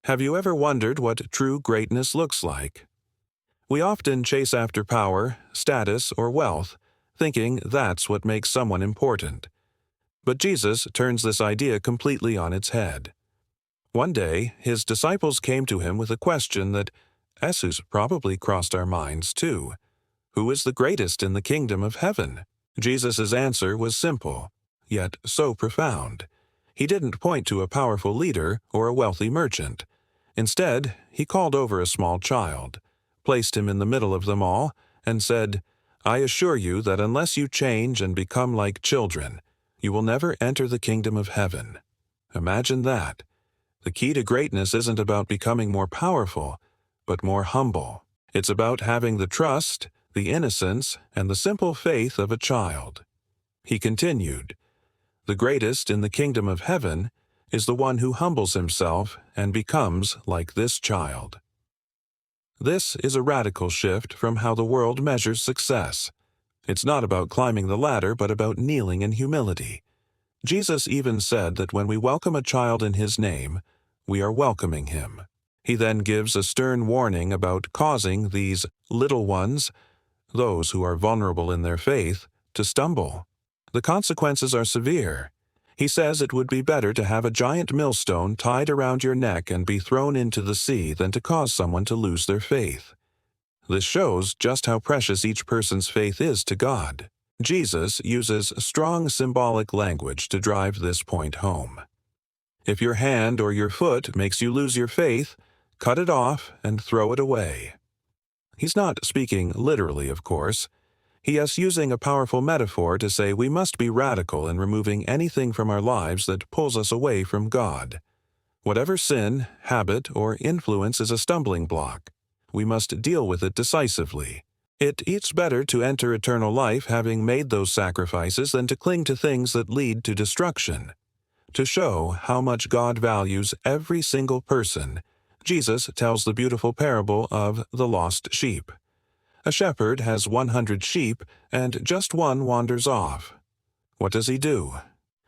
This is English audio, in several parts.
Have you ever wondered what true greatness looks like? We often chase after power, status, or wealth, thinking that's what makes someone important. But Jesus turns this idea completely on its head. One day, his disciples came to him with a question that has probably crossed our minds too. Who is the greatest in the kingdom of heaven? Jesus' answer was simple, yet so profound. He didn't point to a powerful leader or a wealthy merchant. Instead, he called over a small child, placed him in the middle of them all, and said, "I assure you that unless you change and become like children, you will never enter the kingdom of heaven." Imagine that. The key to greatness isn't about becoming more powerful, but more humble. It's about having the trust, the innocence, and the simple faith of a child. He continued, "The greatest in the kingdom of heaven is the one who humbles himself and becomes like this child." This is a radical shift from how the world measures success. It's not about climbing the ladder, but about kneeling in humility. Jesus even said that when we welcome a child in his name, we are welcoming him. He then gives a stern warning about causing these little ones, those who are vulnerable in their faith, to stumble. The consequences are severe. He says it would be better to have a giant millstone tied around your neck and be thrown into the sea than to cause someone to lose their faith. This shows just how precious each person's faith is to God. Jesus uses strong symbolic language to drive this point home. If your hand or your foot makes you lose your faith, cut it off and throw it away. He's not speaking literally, of course. He is using a powerful metaphor to say we must be radical in removing anything from our lives that pulls us away from God. Whatever sin, habit, or influence is a stumbling block, we must deal with it decisively. It's better to enter eternal life having made those sacrifices than to cling to things that lead to destruction. To show how much God values every single person, Jesus tells the beautiful parable of the lost sheep. A shepherd has 100 sheep, and just one wanders off. What does he do?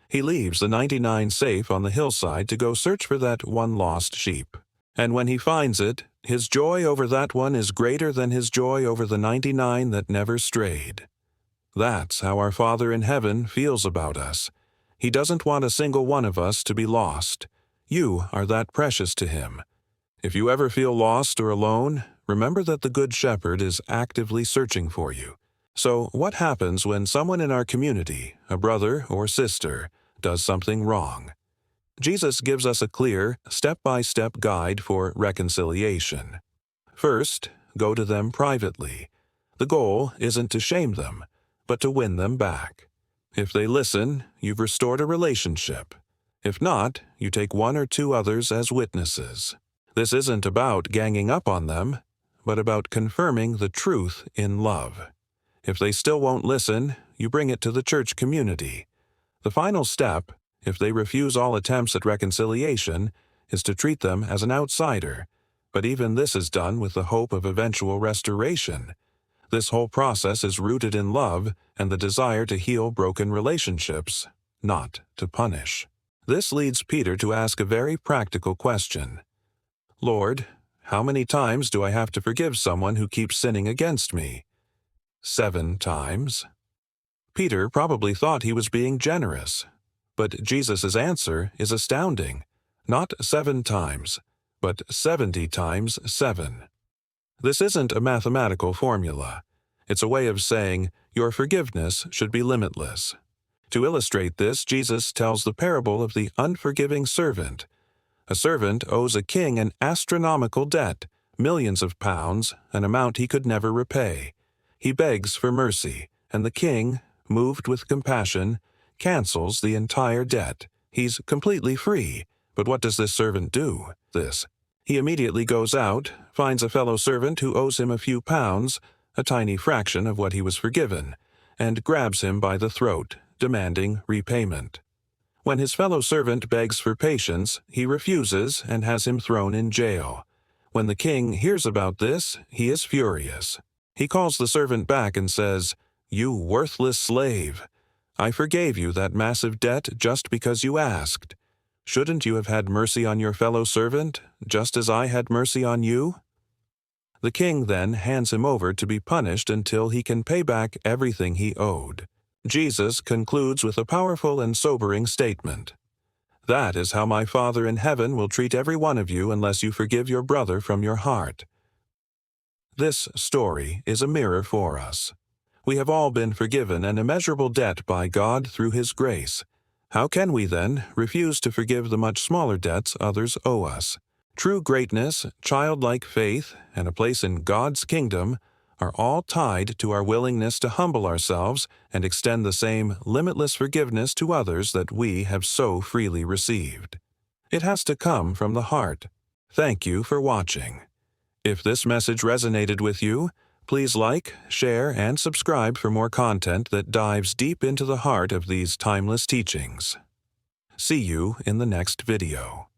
He leaves the 99 safe on the hillside to go search for that one lost sheep. And when he finds it, his joy over that one is greater than his joy over the 99 that never strayed. That's how our Father in heaven feels about us. He doesn't want a single one of us to be lost. You are that precious to him. If you ever feel lost or alone, remember that the Good Shepherd is actively searching for you. So what happens when someone in our community, a brother or sister, does something wrong? Jesus gives us a clear, step-by-step guide for reconciliation. First, go to them privately. The goal isn't to shame them, but to win them back. If they listen, you've restored a relationship. If not, you take one or two others as witnesses. This isn't about ganging up on them, but about confirming the truth in love. If they still won't listen, you bring it to the church community. The final step, if they refuse all attempts at reconciliation, is to treat them as an outsider. But even this is done with the hope of eventual restoration. This whole process is rooted in love and the desire to heal broken relationships, not to punish. This leads Peter to ask a very practical question. "Lord, how many times do I have to forgive someone who keeps sinning against me?" 7 times. Peter probably thought he was being generous, but Jesus' answer is astounding. Not 7 times, but 70 times 7. This isn't a mathematical formula. It's a way of saying your forgiveness should be limitless. To illustrate this, Jesus tells the parable of the unforgiving servant. A servant owes a king an astronomical debt, millions of pounds, an amount he could never repay. He begs for mercy, and the king, moved with compassion, cancels the entire debt. He's completely free. But what does this servant do? He immediately goes out, finds a fellow servant who owes him a few pounds, a tiny fraction of what he was forgiven, and grabs him by the throat, demanding repayment. When his fellow servant begs for patience, he refuses and has him thrown in jail. When the king hears about this, he is furious. He calls the servant back and says, "You worthless slave! I forgave you that massive debt just because you asked. Shouldn't you have had mercy on your fellow servant, just as I had mercy on you?" The king then hands him over to be punished until he can pay back everything he owed. Jesus concludes with a powerful and sobering statement. "That is how my Father in heaven will treat every one of you unless you forgive your brother from your heart." This story is a mirror for us. We have all been forgiven an immeasurable debt by God through His grace. How can we, then, refuse to forgive the much smaller debts others owe us? True greatness, childlike faith, and a place in God's kingdom are all tied to our willingness to humble ourselves and extend the same limitless forgiveness to others that we have so freely received. It has to come from the heart. Thank you for watching. If this message resonated with you, please like, share, and subscribe for more content that dives deep into the heart of these timeless teachings. See you in the next video.